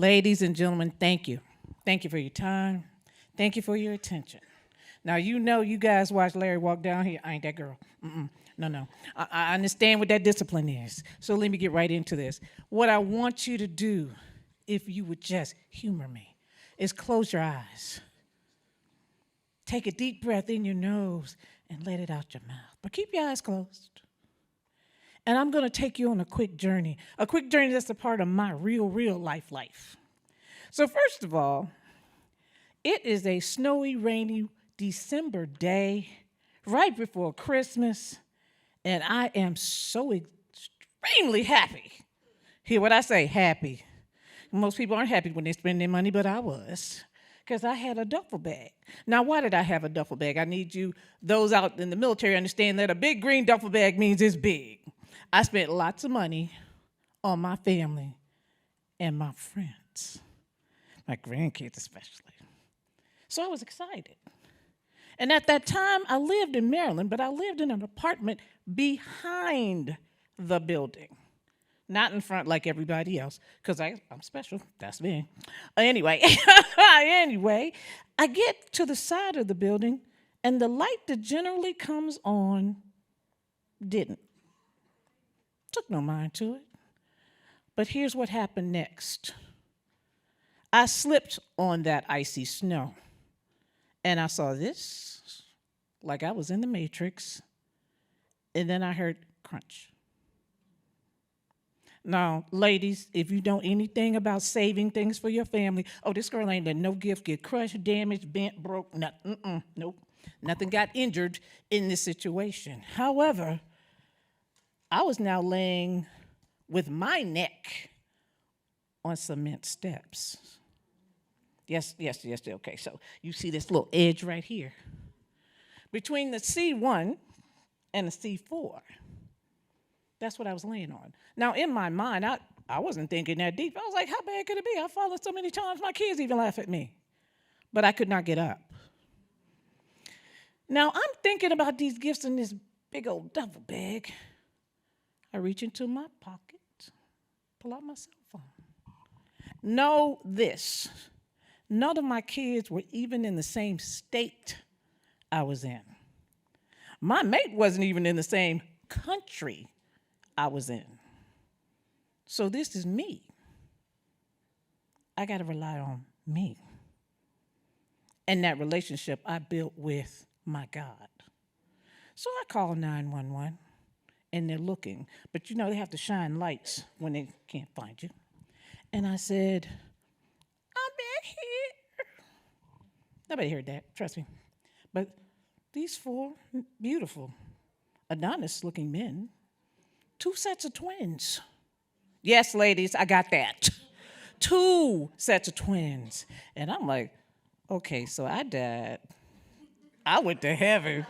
Ladies and gentlemen, thank you. Thank you for your time. Thank you for your attention. Now, you know you guys watch Larry walk down here. I ain't that girl. No, no. I understand what that discipline is. So let me get right into this. What I want you to do, if you would just humor me, is close your eyes. Take a deep breath in your nose and let it out your mouth. But keep your eyes closed. And I'm going to take you on a quick journey that's a part of my real life. So first of all, it is a snowy, rainy December day right before Christmas, and I am so extremely happy. Hear what I say, happy. Most people aren't happy when they spend their money, but I was, because I had a duffel bag. Now, why did I have a duffel bag? I need you, those out in the military, understand that a big green duffel bag means it's big. I spent lots of money on my family and my friends, my grandkids especially. So I was excited. And at that time, I lived in Maryland, but I lived in an apartment behind the building. Not in front like everybody else, because I'm special. That's me. Anyway, I get to the side of the building, and the light that generally comes on didn't. Took no mind to it. But here's what happened next. I slipped on that icy snow, and I saw this, like I was in the Matrix, and then I heard crunch. Now, ladies, if you know anything about saving things for your family, this girl ain't let no gift get crushed, damaged, bent, broke, nothing. Nope. Nothing got injured in this situation. However, I was now laying with my neck on cement steps. Yes, okay. So you see this little edge right here. Between the C1 and the C4. That's what I was laying on. Now, in my mind, I wasn't thinking that deep. I was like, how bad could it be? I've fallen so many times, my kids even laugh at me. But I could not get up. Now, I'm thinking about these gifts in this big old duffel bag. I reach into my pocket, pull out my cell phone. Know this. None of my kids were even in the same state I was in. My mate wasn't even in the same country I was in. So this is me. I got to rely on me. And that relationship I built with my God. So I called 911, and they're looking. But you know, they have to shine lights when they can't find you. And I said, I'm back here. Nobody heard that, trust me. But these 4 beautiful, Adonis-looking men, 2 sets of twins. Yes, ladies, I got that. 2 sets of twins. And I'm like, okay, so I died. I went to heaven.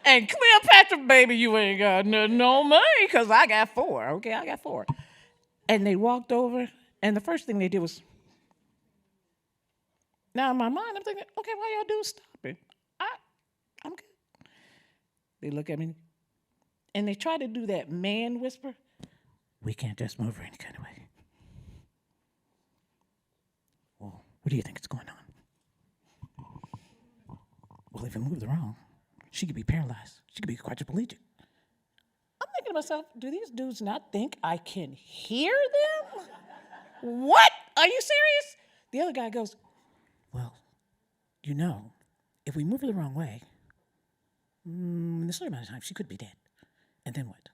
And Cleopatra, baby, you ain't got no money, because I got 4. Okay, I got 4. And they walked over, and the first thing they did was, now in my mind, I'm thinking, okay, why y'all do stop it? I'm good. They look at me, and they try to do that man whisper. We can't just move her any kind of way. Well, what do you think is going on? Well, if you move her wrong, she could be paralyzed. She could be quadriplegic. I'm thinking to myself, do these dudes not think I can hear them? What? Are you serious? The other guy goes, well, you know, if we move her the wrong way, in a certain amount of time, she could be dead. And then what?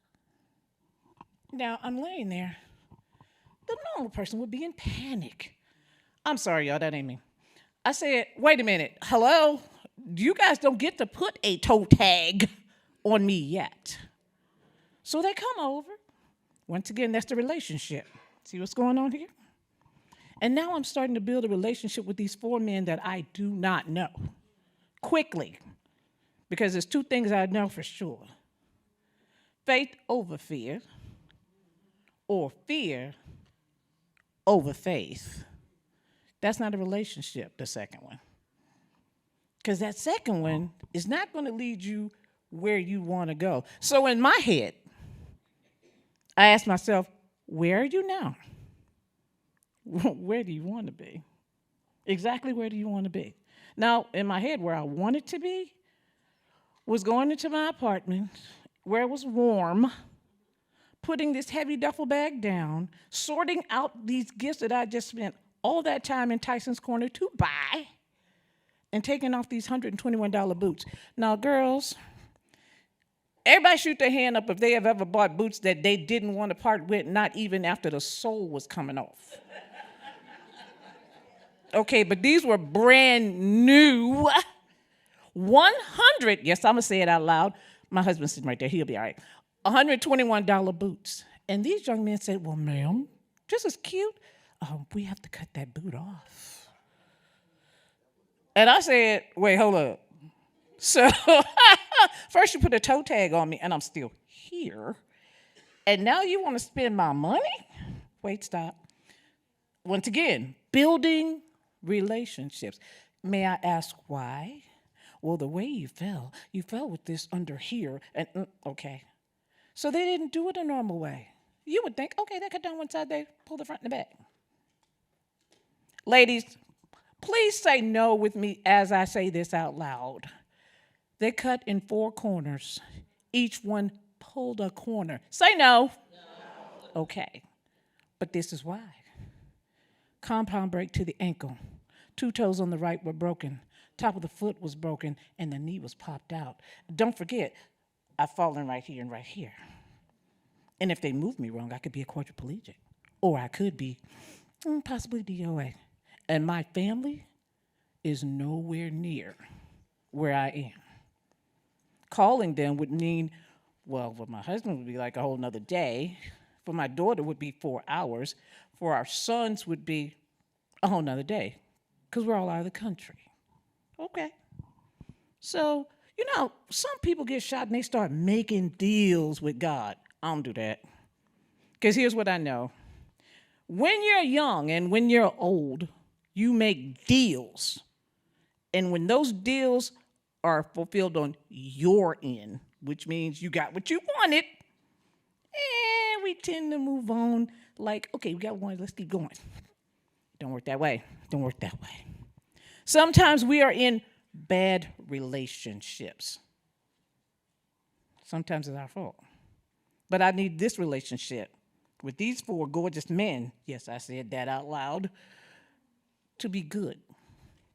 Now, I'm laying there. The normal person would be in panic. I'm sorry, y'all, that ain't me. I said, wait a minute, hello? You guys don't get to put a toe tag on me yet. So they come over. Once again, that's the relationship. See what's going on here? And now I'm starting to build a relationship with these 4 men that I do not know. Quickly. Because there's 2 things I know for sure. Faith over fear, or fear over faith. That's not a relationship, the second one. Because that second one is not going to lead you where you want to go. So in my head, I asked myself, where are you now? where do you want to be? Exactly where do you want to be? Now, in my head, where I wanted to be was going into my apartment where it was warm, putting this heavy duffel bag down, sorting out these gifts that I just spent all that time in Tyson's Corner to buy, and taking off these $121 boots. Now, girls, everybody shoot their hand up if they have ever bought boots that they didn't want to part with, not even after the sole was coming off. Okay, but these were brand new 100, yes, I'm going to say it out loud. My husband's sitting right there. He'll be all right. $121 boots. And these young men said, well, ma'am, this is cute. We have to cut that boot off. And I said, wait, hold up. So first you put a toe tag on me, and I'm still here. And now you want to spend my money? Wait, stop. Once again, building relationships. May I ask why? Well, the way you fell with this under here, and okay. So they didn't do it a normal way. You would think, okay, they cut down one side, they pull the front and the back. Ladies, please say no with me as I say this out loud. They cut in 4 corners. Each one pulled a corner. Say no. No. Okay, but this is why. Compound break to the ankle. 2 toes on the right were broken. Top of the foot was broken, and the knee was popped out. Don't forget, I've fallen right here and right here. And if they move me wrong, I could be a quadriplegic. Or I could be possibly DOA. And my family is nowhere near where I am. Calling them would mean, well, for my husband would be like a whole nother day. For my daughter would be 4 hours. For our sons would be a whole nother day, because we're all out of the country. Okay. So, some people get shot and they start making deals with God. I don't do that. Because here's what I know. When you're young and when you're old, you make deals. And when those deals are fulfilled on your end, which means you got what you wanted, and we tend to move on like, okay, we got one, let's keep going. Don't work that way. Don't work that way. Sometimes we are in bad relationships. Sometimes it's our fault. But I need this relationship with these 4 gorgeous men, yes, I said that out loud, to be good.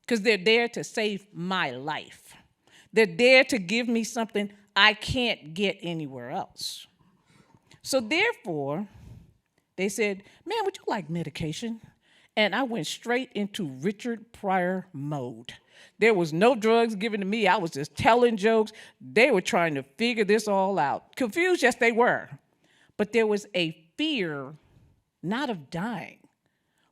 Because they're there to save my life. They're there to give me something I can't get anywhere else. So therefore, they said, man, would you like medication? And I went straight into Richard Pryor mode. There was no drugs given to me. I was just telling jokes. They were trying to figure this all out. Confused, yes, they were. But there was a fear, not of dying,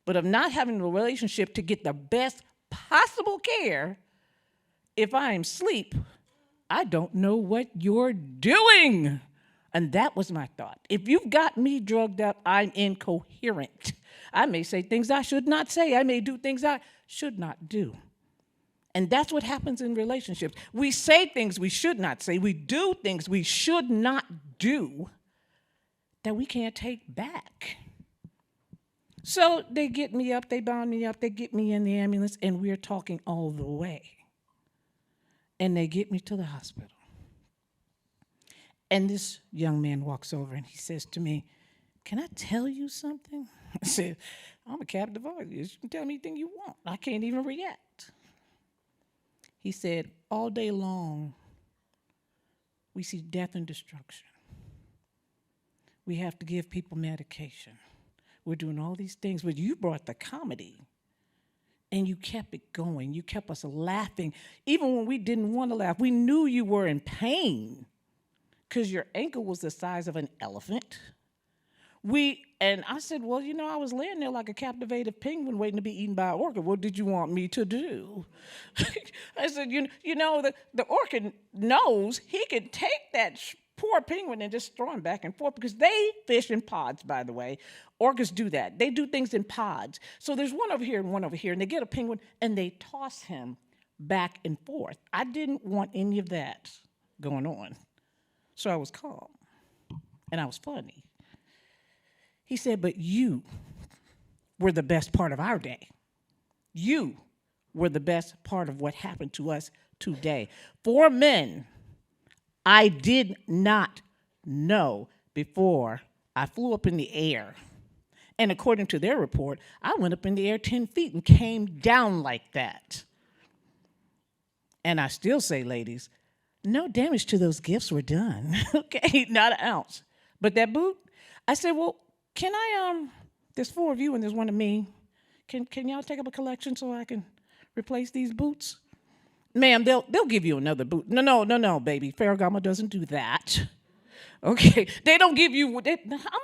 but of not having a relationship to get the best possible care. If I am asleep, I don't know what you're doing. And that was my thought. If you've got me drugged up, I'm incoherent. I may say things I should not say. I may do things I should not do. And that's what happens in relationships. We say things we should not say. We do things we should not do that we can't take back. So they get me up, they bound me up, they get me in the ambulance, and we're talking all the way. And they get me to the hospital. And this young man walks over and he says to me, can I tell you something? I said, I'm a captive audience. You can tell me anything you want. I can't even react. He said, all day long, we see death and destruction. We have to give people medication. We're doing all these things, but you brought the comedy. And you kept it going. You kept us laughing. Even when we didn't want to laugh, we knew you were in pain because your ankle was the size of an elephant. And I said, well, I was laying there like a captivated penguin waiting to be eaten by an orca. What did you want me to do? I said, the orca knows he can take that poor penguin and just throw him back and forth because they fish in pods, by the way. Orcas do that. They do things in pods. So there's one over here and one over here, and they get a penguin and they toss him back and forth. I didn't want any of that going on. So I was calm, and I was funny. He said, but you were the best part of our day. You were the best part of what happened to us today. 4 men I did not know before I flew up in the air. And according to their report, I went up in the air 10 feet and came down like that. And I still say, ladies, no damage to those gifts were done, okay? Not an ounce. But that boot, I said, well, can I, there's 4 of you and there's 1 of me. Can y'all take up a collection so I can replace these boots? Ma'am, they'll give you another boot. No, baby. Ferragamo doesn't do that. Okay, they don't give you, I'm gonna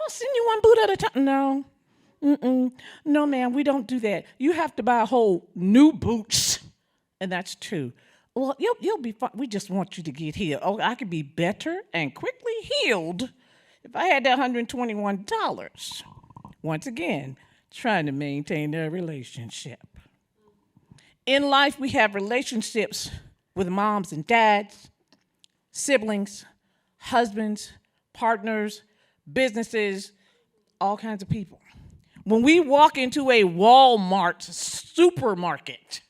send you 1 boot at a time. No, no, ma'am, we don't do that. You have to buy a whole new boots, and that's true. Well, you'll be fine. We just want you to get healed. Oh, I could be better and quickly healed if I had that $121. Once again, trying to maintain their relationship. In life, we have relationships with moms and dads, siblings, husbands, partners, businesses, all kinds of people. When we walk into a Walmart supermarket,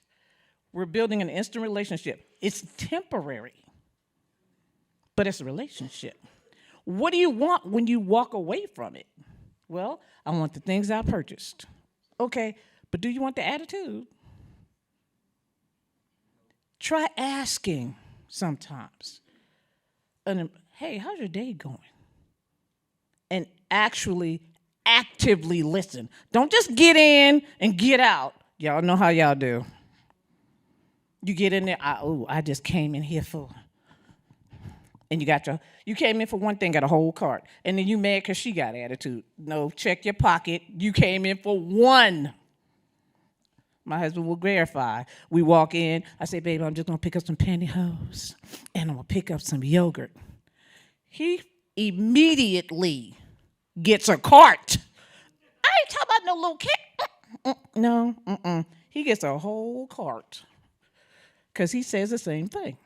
we're building an instant relationship. It's temporary, but it's a relationship. What do you want when you walk away from it? Well, I want the things I purchased. Okay, but do you want the attitude? Try asking sometimes. And, hey, how's your day going? And actually actively listen. Don't just get in and get out. Y'all know how y'all do. You get in there, I just came in here for, and you came in for 1 thing, got a whole cart. And then you mad because she got attitude. No, check your pocket. You came in for 1. My husband will verify. We walk in. I say, baby, I'm just going to pick up some pantyhose, and I'm going to pick up some yogurt. He immediately gets a cart. I ain't talking about no little kid. No. He gets a whole cart because he says the same thing.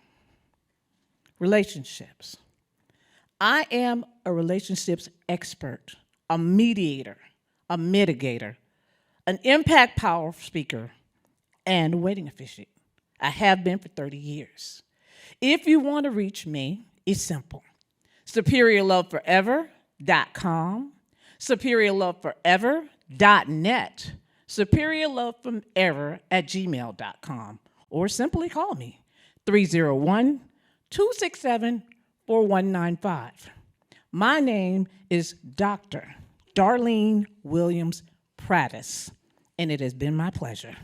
Relationships. I am a relationships expert, a mediator, a mitigator, an impact power speaker, and a wedding officiant. I have been for 30 years. If you want to reach me, it's simple. SuperiorLoveForever.com, SuperiorLoveForever.net, SuperiorLoveForever@gmail.com, or simply call me, 301-267-4195. My name is Dr. Darlene Williams-Prades, and it has been my pleasure.